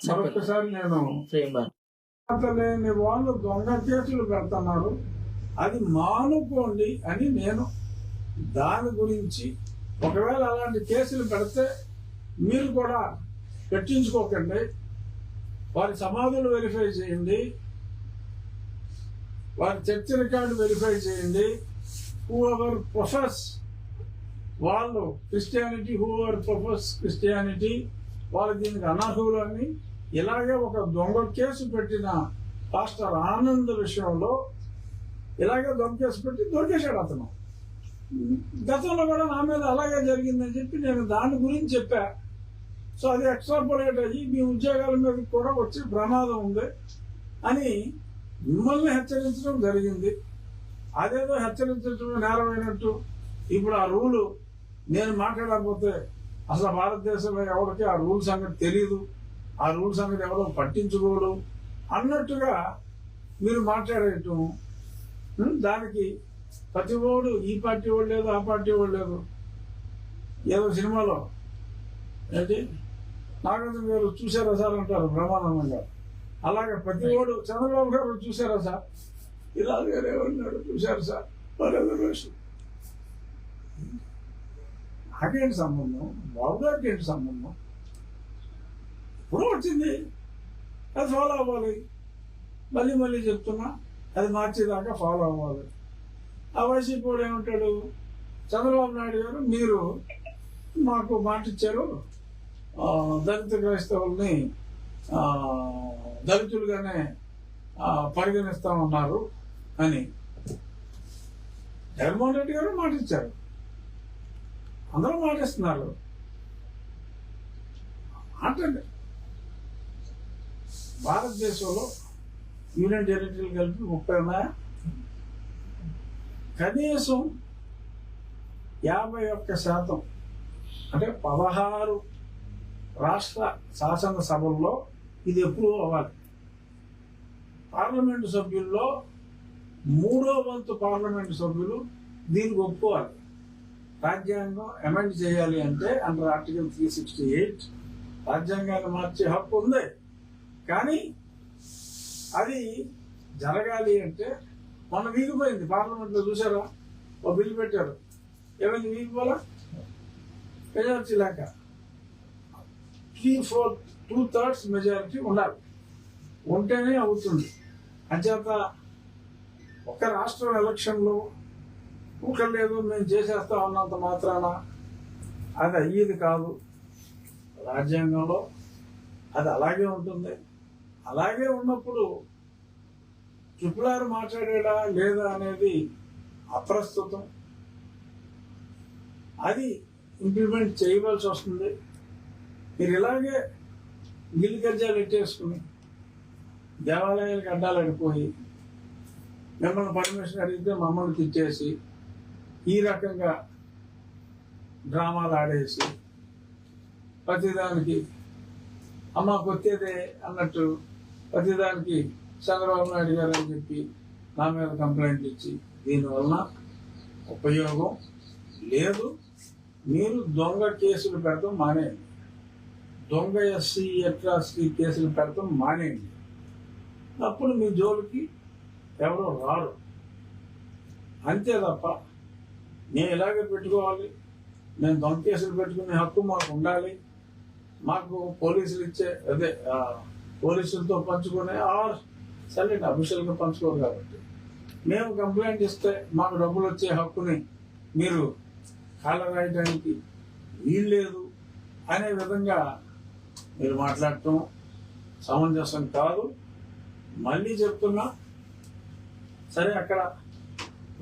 మరొకసారి నేను లేని వాళ్ళు దొంగ కేసులు పెడుతున్నారు, అది మానుకోండి అని నేను దాని గురించి, ఒకవేళ అలాంటి కేసులు పెడితే మీరు కూడా పెట్టించుకోకండి, వారి సమాధులు వెరిఫై చేయండి, వారి చర్చ రికార్డు వెరిఫై చేయండి. హూ ఎవర్ ప్రొఫెస్ వాళ్ళు Christianity, who ever profess Christianity వాళ్ళు దీనికి అనర్హులు అని ఇలాగే ఒక దొంగ కేసు పెట్టిన పాస్టర్ ఆనంద్ విషయంలో ఇలాగే దొంగ కేసు పెట్టి దొరికేశాడు అతను. గతంలో కూడా నా మీద అలాగే జరిగిందని చెప్పి నేను దాని గురించి చెప్పా. సో అది ఎక్స్ట్రాపోలేట్ అయ్యి మీ ఉద్యోగాల మీద కూడా వచ్చి ప్రమాదం ఉంది అని మిమ్మల్ని హెచ్చరించడం జరిగింది. అదేదో హెచ్చరించడం నేరమైనట్టు ఇప్పుడు ఆ రూలు నేను మాట్లాడకపోతే అసలు భారతదేశంలో ఎవరికి ఆ రూల్ సంగతి తెలియదు, ఆ రూల్ సంగతి ఎవరో పట్టించుకోడు అన్నట్టుగా మీరు మాట్లాడేయటం, దానికి ప్రతి ఓడు ఈ పార్టీ వాడు లేదు, ఆ పార్టీ వాడు లేదు. ఏదో సినిమాలో ఏంటి నాగార్జున గారు చూసారా సార్ అంటారు బ్రహ్మానందం గారు, అలాగే ప్రతి ఓడు చంద్రబాబు గారు చూసారా సార్, ఇలా గారు ఏమన్నాడు చూశారు సార్, రిజర్వేషన్. నాకేంటి సంబంధం, బాబు గారికి ఏంటి సంబంధం? ఇప్పుడు వచ్చింది అది ఫాలో అవ్వాలి. మళ్ళీ మళ్ళీ చెప్తున్నా అది మార్చేదాకా ఫాలో అవ్వాలి. ఆ వైసీపీ కూడా ఏమంటాడు, చంద్రబాబు నాయుడు గారు మీరు మాకు మాట ఇచ్చారు, దళిత క్రైస్తవుల్ని దళితులుగానే పరిగణిస్తామన్నారు అని జగన్మోహన్ రెడ్డి గారు మాట ఇచ్చారు, అందరూ మాటిస్తున్నారు. అంటే భారతదేశంలో యూనియన్ టెరిటరీలు కలిపి 30 ఉన్నాయా? కనీసం 51% అంటే 16 రాష్ట్ర శాసనసభల్లో ఇది అప్రూవ్ అవ్వాలి. పార్లమెంటు సభ్యుల్లో 3వ వంతు పార్లమెంటు సభ్యులు దీనికి ఒప్పుకోవాలి. రాజ్యాంగం అమెండ్ చేయాలి అంటే అండర్ ఆర్టికల్ 368 రాజ్యాంగాన్ని మార్చే హక్కు ఉంది. కానీ అది జరగాలి అంటే మొన్న వీగిపోయింది పార్లమెంట్లో, చూసారా? ఓ బిల్లు పెట్టారు, ఏమైంది వీగిపోలా? మెజారిటీ లేక 2/3 మెజారిటీ ఉండాలి, ఉంటేనే అవుతుంది. అంచేత ఒక రాష్ట్రం ఎలక్షన్లో ఊకలేదు మేము చేసేస్తా ఉన్నంత మాత్రాన అది అయ్యేది కాదు. రాజ్యాంగంలో అది అలాగే ఉంటుంది. అలాగే ఉన్నప్పుడు ట్రిపుల్ మాట్లాడేడా లేదా అనేది అప్రస్తుతం. అది ఇంప్లిమెంట్ చేయవలసి వస్తుంది. మీరు ఇలాగే గిల్లి గజ్జాలు ఎట్టేసుకుని దేవాలయాలకు అడ్డాలడిపోయి మిమ్మల్ని పర్మిషన్ అడిగితే మమ్మల్ని తిట్టేసి ఈ రకంగా డ్రామాలు ఆడేసి ప్రతిదానికి అమ్మ కొత్తేదే అన్నట్టు ప్రతిదానికి చంద్రబాబు నాయుడు గారు అని చెప్పి నా మీద కంప్లైంట్ ఇచ్చి దీనివల్ల ఉపయోగం లేదు. మీరు దొంగ కేసులు పెడతాం మానేయండి, దొంగ ఎస్సీ అట్రాసిటీ కేసులు పెడతాం మానేయండి. అప్పుడు మీ జోలికి ఎవరో రారు. అంతే తప్ప నేను ఇలాగే పెట్టుకోవాలి, నేను దొంగ కేసులు పెట్టుకునే హక్కు మాకు ఉండాలి, మాకు పోలీసులు ఇచ్చే అదే పోలీసులతో పంచుకునే సరే అఫీషియల్గా పంచుకోరు కాబట్టి మేము కంప్లైంట్ ఇస్తే మాకు డబ్బులు వచ్చే హక్కుని మీరు కాళ్ళ రాయడానికి వీల్లేదు అనే విధంగా మీరు మాట్లాడటం సమంజసం కాదు. మళ్ళీ చెప్తున్నా, సరే అక్కడ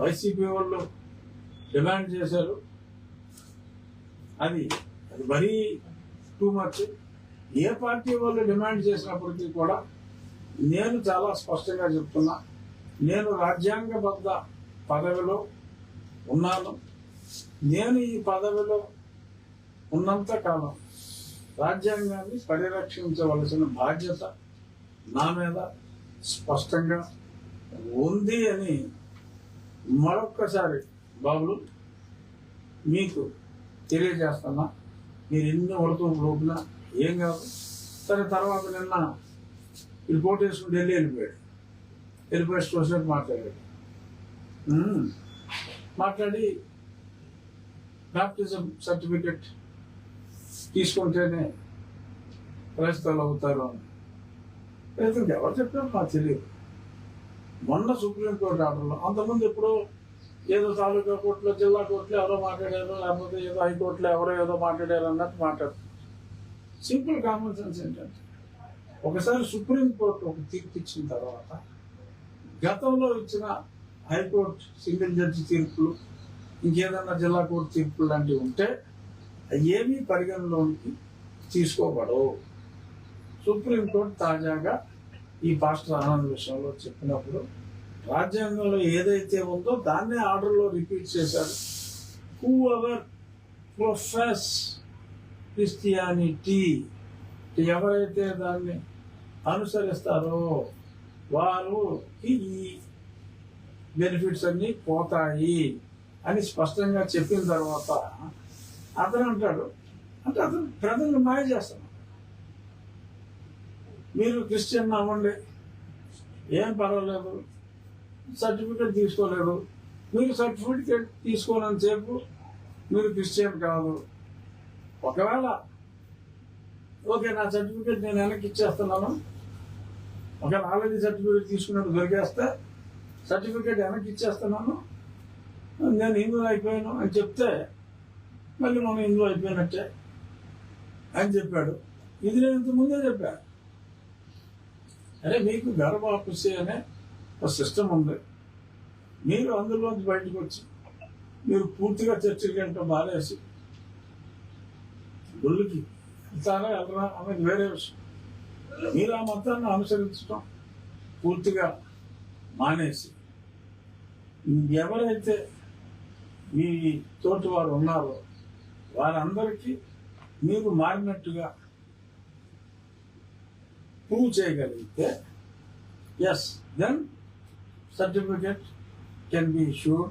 వైసీపీ వాళ్ళు డిమాండ్ చేశారు, అది మరీ టూ మచ్. ఏ పార్టీ వాళ్ళు డిమాండ్ చేసినప్పటికీ కూడా నేను చాలా స్పష్టంగా చెప్తున్నా, నేను రాజ్యాంగబద్ధ పదవిలో ఉన్నాను. నేను ఈ పదవిలో ఉన్నంత కాలం రాజ్యాంగాన్ని పరిరక్షించవలసిన బాధ్యత నా మీద స్పష్టంగా ఉంది అని మరొక్కసారి బాబులు మీకు తెలియజేస్తున్నా. మీరు ఎన్ని ఉడతూ లోపునా ఏం కాదు, సరే తర్వాత నిన్న రిపోర్ట్ వేసుకుని ఢిల్లీ వెళ్ళిపోయి స్టేషన్ మాట్లాడాడు. మాట్లాడి బాప్టిజం సర్టిఫికెట్ తీసుకుంటేనే క్రైస్తవులు అవుతారు అని. రైతులకు ఎవరు చెప్పారు నాకు తెలియదు. మొన్న సుప్రీంకోర్టు ఆర్డర్లో, అంతకుముందు ఎప్పుడో ఏదో తాలూకా కోర్టులో, జిల్లా కోర్టులో ఎవరో మాట్లాడారు, లేకపోతే ఏదో హైకోర్టులో ఎవరో ఏదో మాట్లాడారు అన్నట్టు మాట్లాడుతున్నారు. సింపుల్ కామన్ సెన్స్ ఏంటంటే, ఒకసారి సుప్రీంకోర్టు ఒక తీర్పు ఇచ్చిన తర్వాత గతంలో ఇచ్చిన హైకోర్టు సింగిల్ జడ్జి తీర్పులు, ఇంకేదన్నా జిల్లా కోర్టు తీర్పులు లాంటివి ఉంటే ఏమీ పరిగణలోకి తీసుకోబడవు. సుప్రీంకోర్టు తాజాగా ఈ పాస్టర్ ఆనంద్ విషయంలో చెప్పినప్పుడు రాజ్యాంగంలో ఏదైతే ఉందో దాన్నే ఆర్డర్లో రిపీట్ చేశారు. హూ ఎవర్ ప్రొఫెస్ క్రిస్టియానిటీ, ఎవరైతే దాన్ని అనుసరిస్తారో వారు ఈ బెనిఫిట్స్ అన్నీ పోతాయి అని స్పష్టంగా చెప్పిన తర్వాత అతను అంటాడు, అంటే అతను ప్రజలను మాయ చేస్తాడు. మీరు క్రిస్టియన్ అవ్వండి, ఏం పర్వాలేదు, సర్టిఫికేట్ తీసుకోలేదు, మీరు సర్టిఫికేట్ తీసుకోనంతసేపు మీరు క్రిస్టియన్ కాదు. ఒకవేళ ఓకే నా సర్టిఫికేట్ నేను వెనక్కి ఇచ్చేస్తున్నాను, ఒకవేళ ఆల్రెడీ సర్టిఫికేట్ తీసుకున్నట్టు దొరికేస్తే సర్టిఫికేట్ వెనక్కి ఇచ్చేస్తున్నాను, నేను హిందూ అయిపోయాను అని చెప్తే మళ్ళీ మనం హిందూ అయిపోయినట్టే అని చెప్పాడు. ఇది నేను ఇంతకుముందే చెప్పాను. అరే మీకు గర్భాపసి అనే ఒక సిస్టమ్ ఉంది, మీరు అందులోంచి బయటకు వచ్చి మీరు పూర్తిగా చర్చలకి వెళ్తాం మానేసి గుళ్ళకి వెళ్తారా వెళ్ళరా అనేది వేరే విషయం. మీరు ఆ మతాన్ని అనుసరించడం పూర్తిగా మానేసి ఎవరైతే మీ తోటి వారు ఉన్నారో వారందరికీ మీరు మారినట్టుగా ప్రూవ్ చేయగలిగితే yes then certificate can be issued,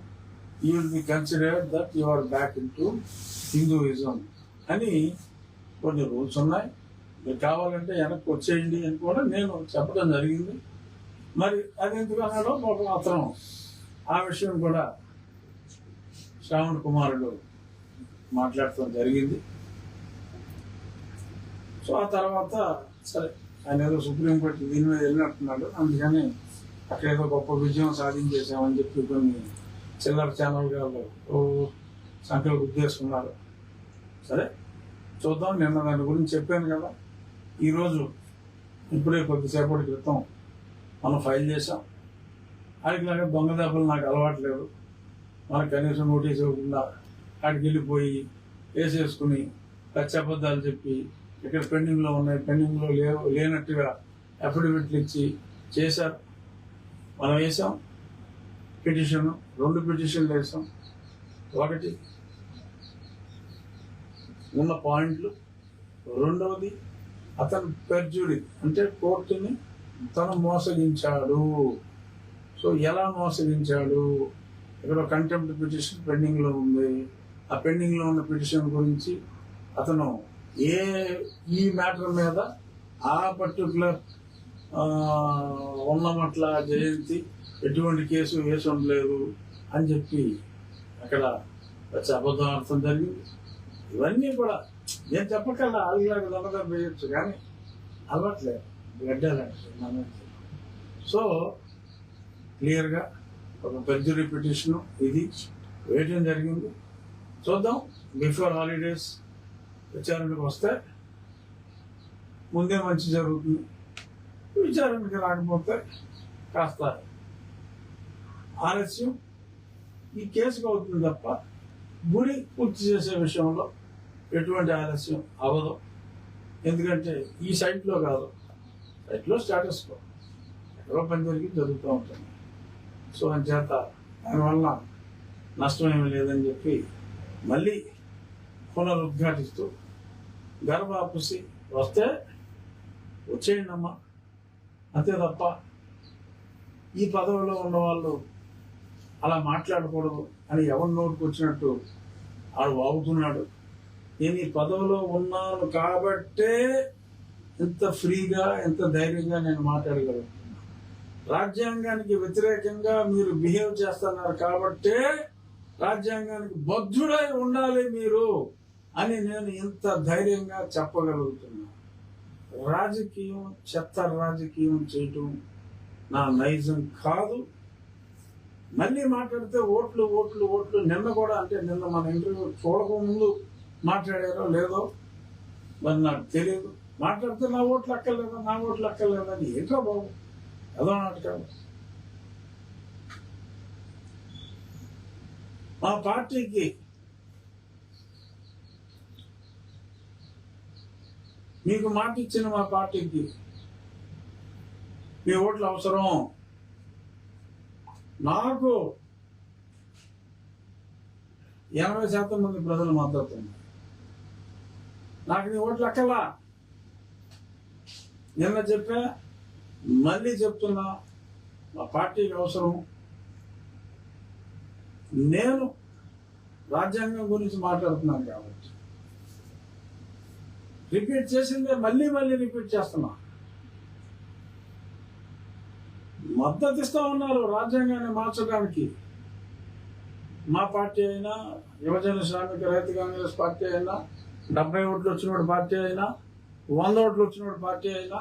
you will be considered that you are back into Hinduism అని కొన్ని రూల్స్ ఉన్నాయి. మీరు కావాలంటే వెనక్కి వచ్చేయండి అని కూడా నేను చెప్పడం జరిగింది. మరి అది ఎందుకు అన్నాడో అతను ఆ విషయం కూడా శ్రావణ్ కుమారుడు మాట్లాడటం జరిగింది. సో ఆ తర్వాత సరే ఆయన ఏదో సుప్రీంకోర్టు దీని మీద వెళ్ళినట్టున్నాడు, అందుకని అక్కడ ఏదో గొప్ప విజయం సాధించేసామని చెప్పి కొన్ని చిల్లర ఛానల్ గారు సంఖ్యలు గుర్తేసుకున్నారు. సరే చూద్దాం. నిన్న దాని గురించి చెప్పాను కదా. ఈరోజు ఇప్పుడే కొద్దిసేపటి క్రితం మనం ఫైల్ చేసాం. ఆడికిలాగా దొంగ దెబ్బలు నాకు అలవాట్లేదు. మనకు కనీసం నోటీస్ ఇవ్వకుండా ఆడికి వెళ్ళిపోయి వేసేసుకుని పచ్చబద్దాలు చెప్పి ఇక్కడ పెండింగ్లో ఉన్నాయి, పెండింగ్లో లేనట్టుగా అఫిడవిట్లు ఇచ్చి చేశారు. మనం వేసాం పిటిషన్, 2 పిటిషన్లు వేసాం. ఒకటి ఉన్న పాయింట్లు, రెండవది అతను పెర్జురీ అంటే కోర్టుని తను మోసగించాడు. సో ఎలా మోసగించాడు? ఇక్కడ కంటెంప్ట్ పిటిషన్ పెండింగ్లో ఉంది. ఆ పెండింగ్లో ఉన్న పిటిషన్ గురించి అతను ఈ మ్యాటర్ మీద ఆ పర్టికులర్ ఉన్నమట్ల జయంతి ఎటువంటి కేసు వేసి ఉండలేదు అని చెప్పి అక్కడ అబద్ధం అర్థం జరిగింది. ఇవన్నీ కూడా నేను చెప్పకల్లా ఆలులాగా దొంగదం వేయచ్చు, కానీ అలవాట్లేదు గడ్డాలంటే. సో క్లియర్గా ఒక పెర్జరీ పిటిషన్ ఇది వేయడం జరిగింది. చూద్దాం, బిఫోర్ హాలిడేస్ విచారణకు వస్తే ముందే మంచి జరుగుతుంది. విచారణకి రాకపోతే కాస్త ఆలస్యం ఈ కేసుకు అవుతుంది తప్ప గుడి పూర్తి చేసే విషయంలో ఎటువంటి ఆలస్యం అవ్వదు. ఎందుకంటే ఈ సైట్లో కాదు, సైట్లో స్టేటస్ కో ఎక్కడో పని జరిగి జరుగుతూ ఉంటుంది. సో అంచేత దానివల్ల నష్టం ఏమీ లేదని చెప్పి మళ్ళీ పునరుద్ఘాటిస్తూ గర్భాపసి వస్తే వచ్చేయండి అమ్మా, అంతే తప్ప ఈ పదవిలో ఉన్నవాళ్ళు అలా మాట్లాడకూడదు అని ఎవరి నోటికి వచ్చినట్టు ఆడు వాగుతున్నాడు. నేను ఈ పదవిలో ఉన్నాను కాబట్టే ఎంత ఫ్రీగా ఎంత ధైర్యంగా నేను మాట్లాడగలుగుతున్నాను. రాజ్యాంగానికి వ్యతిరేకంగా మీరు బిహేవ్ చేస్తున్నారు కాబట్టే రాజ్యాంగానికి బద్ధుడై ఉండాలి మీరు అని నేను ఇంత ధైర్యంగా చెప్పగలుగుతున్నాను. రాజకీయం చెత్త రాజకీయం చేయటం నా నైజం కాదు. మళ్ళీ మాట్లాడితే ఓట్లు ఓట్లు ఓట్లు. నిన్న కూడా అంటే నిన్న మన ఇంటర్వ్యూ చూడకముందు మాట్లాడారో లేదో మరి నాకు తెలియదు. మాట్లాడితే నా ఓట్లు అక్కర్లేదా నా ఓట్లు అక్కర్లేదని ఏంటో బాబు ఏదో నాటకాలు. మా పార్టీకి మీకు మాట ఇచ్చిన మా పార్టీకి మీ ఓట్లు అవసరం. నాకు 80% మంది ప్రజలు మద్దతు ఉన్నారు. నాకు నీ ఓట్లు అక్కలా. నిన్న చెప్పా మళ్ళీ చెప్తున్నా, మా పార్టీకి అవసరం. నేను రాజ్యాంగం గురించి మాట్లాడుతున్నాను కాబట్టి రిపీట్ చేసిందే మళ్ళీ మళ్ళీ రిపీట్ చేస్తున్నా. మద్దతు ఇస్తా ఉన్నారు రాజ్యాంగాన్ని మార్చడానికి. మా పార్టీ అయినా, యువజన శ్రామిక రైతు కాంగ్రెస్ పార్టీ అయినా, 70 ఓట్లు వచ్చినోడు పార్టీ అయినా, 100 ఓట్లు వచ్చినోడు పార్టీ అయినా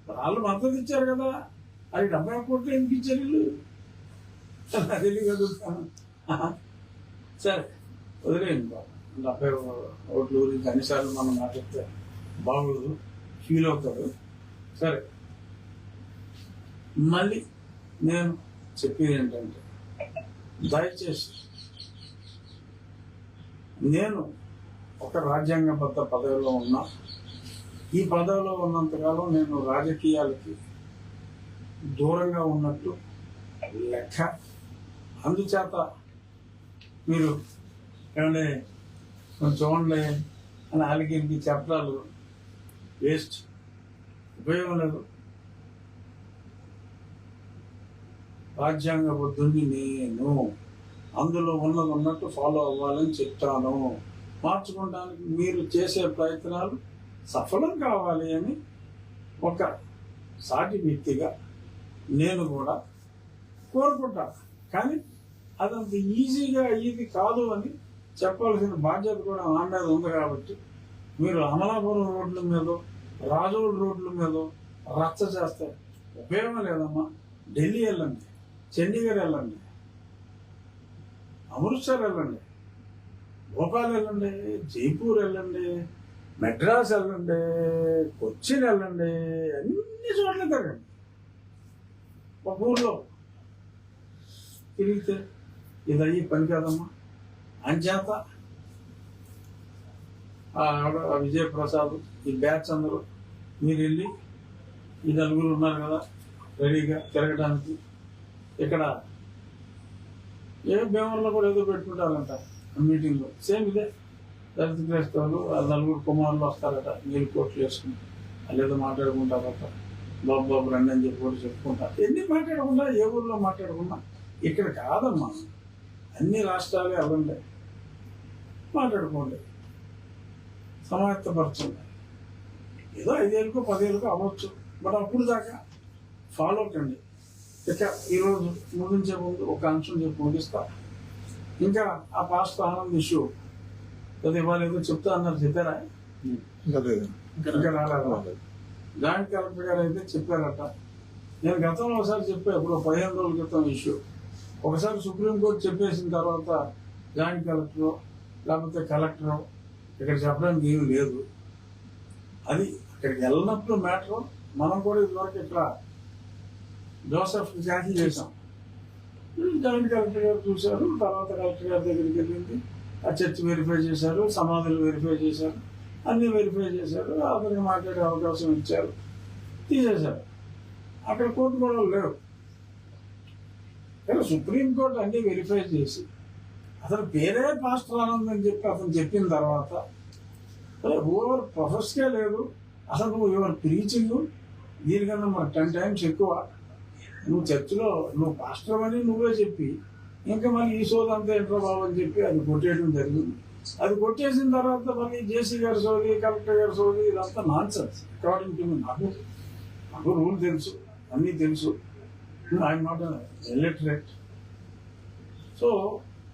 వాళ్ళు మద్దతు ఇచ్చారు కదా. అది 70 కోట్లు ఎందుకు ఇచ్చారు వీళ్ళు తెలియగలుగుతాను. సరే వదిలేయండి బాబు. 70 ఓట్ల గురించి అన్నిసార్లు మనం మాట్లాడితే బాగోదు, ఫీల్ అవుతాడు. సరే మళ్ళీ నేను చెప్పేది ఏంటంటే, దయచేసి నేను ఒక రాజ్యాంగబద్ధ పదవిలో ఉన్నా. ఈ పదవిలో ఉన్నంతకాలం నేను రాజకీయాలకి దూరంగా ఉన్నట్టు లెక్క. అందుచేత మీరు ఏమంటే కొంచెం చూడండి అని అలిగిరికి చెప్పడాలు వేస్ట్, ఉపయోగం లేదు. రాజ్యాంగబద్ధుని నేను, అందులో ఉన్నది ఉన్నట్టు ఫాలో అవ్వాలని చెప్తాను. మార్చుకోవడానికి మీరు చేసే ప్రయత్నాలు సఫలం కావాలి అని ఒక సాటి వ్యక్తిగా నేను కూడా కోరుకుంటాను. కానీ అదంత ఈజీగా అయ్యేది కాదు అని చెప్పాల్సిన బాధ్యత కూడా నా మీద ఉంది. కాబట్టి మీరు అమలాపురం రోడ్ల మీద, రాజోడ్ రోడ్ల మీద రచ్చ చేస్తే ఉపయోగం లేదమ్మా. ఢిల్లీ వెళ్ళండి, చండీగఢ్ వెళ్ళండి, అమృత్సర్ వెళ్ళండి, భోపాల్ వెళ్ళండి, జైపూర్ వెళ్ళండి, మెడ్రాస్ వెళ్ళండి, కొచ్చిన్ వెళ్ళండి, అన్ని చోట్ల తిరగండి. ఒక ఊర్లో తిరిగితే ఇది అయ్యి పని కాదమ్మా. అంచేత విజయప్రసాద్ ఈ బ్యాచ్ అందరూ మీరు వెళ్ళి, ఈ 4 ఉన్నారు కదా రెడీగా తిరగడానికి. ఇక్కడ భీమవరంలో కూడా ఏదో పెట్టుకుంటారంట మీటింగ్లో, సేమ్ ఇదే. దళిత క్రైస్తవులు 4 కుమారులు వస్తారట, నీళ్ళు కోట్లు వేసుకుని వాళ్ళు ఏదో మాట్లాడుకుంటారట. బాబు రండి అని చెప్పి కూడా చెప్పుకుంటారు. ఎన్ని మాట్లాడకుండా, ఏ ఊళ్ళో మాట్లాడకుండా. ఇక్కడ కాదమ్మా, అన్ని రాష్ట్రాలే అవ్వండి, మాట్లాడుకోండి, సమాయత్తపరచండి. ఏదో 5 ఏళ్ళకో 10 ఏళ్ళకో అవ్వచ్చు, బట్ అప్పుడు దాకా ఫాలో కండి. ఇక ఈరోజు ముగించే ముందు ఒక అంశం చెప్పి ముగిస్తా. ఇంకా ఆ పాస్ట్ ఆనంద్ ఇష్యూ అది ఇవాళ ఏదో చెప్తా అన్నారు, చెప్పారా? ఇంకా రాలేదా? జాయింట్ కలెక్టర్ గారు అయితే చెప్పారట. నేను గతంలో ఒకసారి చెప్పా, ఇప్పుడు 15 రోజుల క్రితం ఇష్యూ. ఒకసారి సుప్రీంకోర్టు చెప్పేసిన తర్వాత జాయింట్ కలెక్టర్ లేకపోతే కలెక్టర్ ఇక్కడ చెప్పడానికి ఏమీ లేదు. అది అక్కడికి వెళ్ళినప్పుడు మ్యాటర్. మనం కూడా ఇదివరకు ఇక్కడ జోసెఫ్ క్యాన్సిల్ చేశాం. జాయింట్ కలెక్టర్ గారు చూశారు, తర్వాత కలెక్టర్ గారి దగ్గరికి వెళ్ళింది, ఆ చర్చ్ వెరిఫై చేశారు, సమాధులు వెరిఫై చేశారు, అన్నీ వెరిఫై చేశారు, అతనికి మాట్లాడే అవకాశం ఇచ్చారు, తీసేశారు. అక్కడ కోర్టు కూడా లేవు. కానీ సుప్రీంకోర్టు అన్నీ వెరిఫై చేసి అతను పేరే పాస్టర్ ఆనంద్ అని చెప్పి అతను చెప్పిన తర్వాత ఓవర్ ప్రొఫెస్కే లేదు అసలు. నువ్వు యువర్ ప్రీచింగ్ దీనికన్నా మరి 10 times ఎక్కువ. నువ్వు చర్చిలో నువ్వు పాస్టర్ అని నువ్వే చెప్పి ఇంకా మళ్ళీ ఈ సోదంతా ఏంటో బాబు అని చెప్పి అది కొట్టేయడం జరిగింది. అది కొట్టేసిన తర్వాత మళ్ళీ జేసీ గారు సోది, కలెక్టర్ గారు సోది, ఇదంతా non sense according to me. నాకు రూల్ తెలుసు, అన్నీ తెలుసు. I'm not ఎలిటరేట్. సో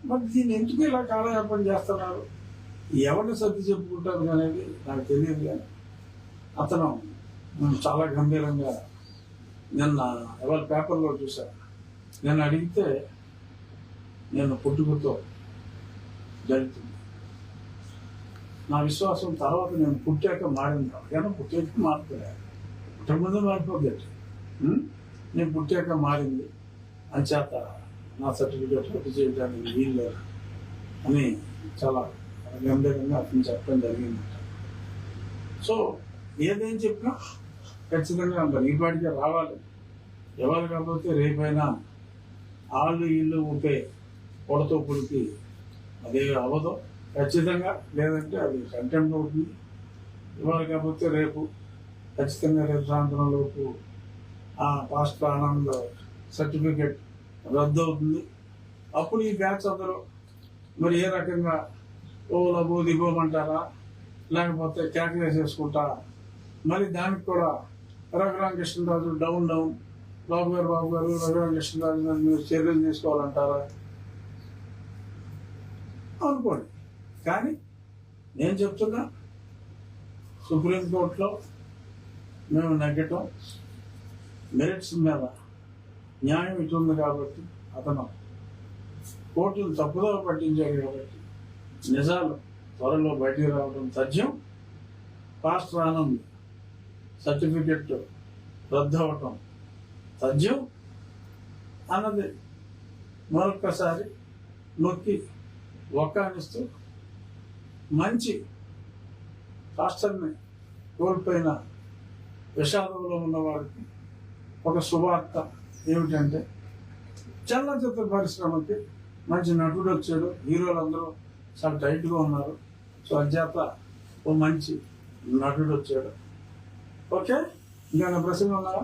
మరి దీన్ని ఎందుకు ఇలా కాలయాపన చేస్తున్నారు, ఎవరిని సర్ది చెప్పుకుంటారు అనేది నాకు తెలియదు. కానీ అతను చాలా గంభీరంగా నిన్న ఎవరి పేపర్లో చూశాను. నేను అడిగితే నేను పుట్టుకతో జరుగుతుంది, నా విశ్వాసం తర్వాత నేను పుట్టాక మారింది. కానీ పుట్టాక మారుతున్నాను, పుట్టక ముందే మారిపోద్ది. నేను పుట్టాక మారింది అంచేత నా సర్టిఫికేట్ రద్దు చేయడానికి వీలు అని చాలా గంభీరంగా అతను చెప్పడం జరిగింది. సో ఏదేం చెప్పినా ఖచ్చితంగా మరి ఈ పాటికే రావాలి. ఎవరు కాకపోతే రేపైనా వాళ్ళు ఇల్లు ఊపే పొడతో పుడికి అదే అవ్వదు ఖచ్చితంగా. లేదంటే అది కంటెంప్ట్ అవుతుంది. ఇవాళ కాకపోతే రేపు ఖచ్చితంగా రేపు సాయంత్రంలోపు ఆ పాస్టర్ ఆనంద్ సర్టిఫికేట్ రద్దు అవుతుంది. అప్పుడు ఈ బ్యాచ్ అందరూ మరి ఏ రకంగా ఓలబో దిగోమంటారా, లేకపోతే క్యాల్కులేట్ చేసుకుంటారా? మరి దానికి కూడా రఘురామకృష్ణరాజు డౌన్ బాబు గారు రఘురామకృష్ణరాజు మీరు చర్యలు తీసుకోవాలంటారా అనుకోండి. కానీ నేను చెప్తున్నా, సుప్రీంకోర్టులో మేము నెగ్గటం మెరిట్స్ మీద న్యాయం ఇటు ఉంది కాబట్టి అతను కోర్టును తప్పుదో పట్టించాడు కాబట్టి నిజాలు త్వరలో బయటికి రావడం తథ్యం. పాస్టర్ ఆనంద్ సర్టిఫికెట్ రద్దు అవటం తథ్యం అన్నది మరొక్కసారి నొక్కి ఒక్కానిస్తూ మంచి పాస్టర్ని కోల్పోయిన విషాదంలో ఉన్న వారికి ఒక శుభార్త ఏమిటంటే, చలనచిత్ర పరిశ్రమకి మంచి నటుడు వచ్చాడు, హీరోలు అందరూ చాలా టైట్గా ఉన్నారు. సో అధ్యాత ఓ మంచి నటుడు వచ్చాడు. ఓకే, ఇంకా ప్రశ్నలు ఉన్నారా?